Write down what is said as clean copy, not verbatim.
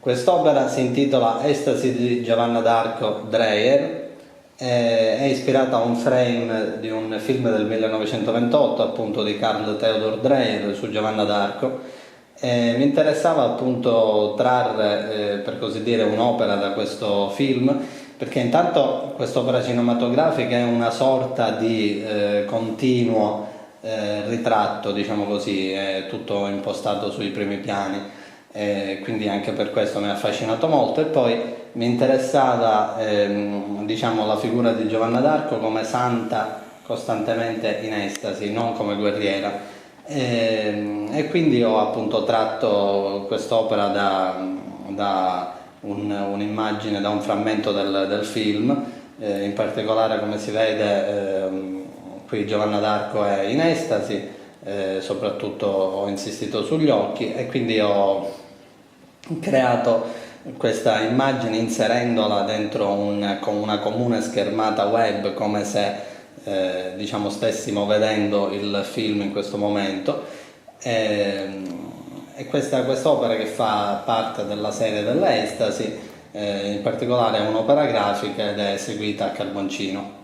Quest'opera si intitola Estasi di Giovanna d'Arco Dreyer, è ispirata a un frame di un film del 1928, appunto di Carl Theodor Dreyer su Giovanna d'Arco. Mi interessava appunto trarre, per così dire, un'opera da questo film, perché intanto quest'opera cinematografica è una sorta di continuo ritratto, diciamo così, è tutto impostato sui primi piani. Quindi anche per questo mi ha affascinato molto, e poi mi interessava diciamo, la figura di Giovanna d'Arco come santa costantemente in estasi, non come guerriera, e quindi ho appunto tratto quest'opera da un'immagine, da un frammento del film, in particolare, come si vede, qui Giovanna d'Arco è in estasi, soprattutto ho insistito sugli occhi, e quindi ho creato questa immagine inserendola dentro con una comune schermata web, come se diciamo stessimo vedendo il film in questo momento, e quest'opera, che fa parte della serie dell'Estasi, in particolare è un'opera grafica ed è eseguita a carboncino.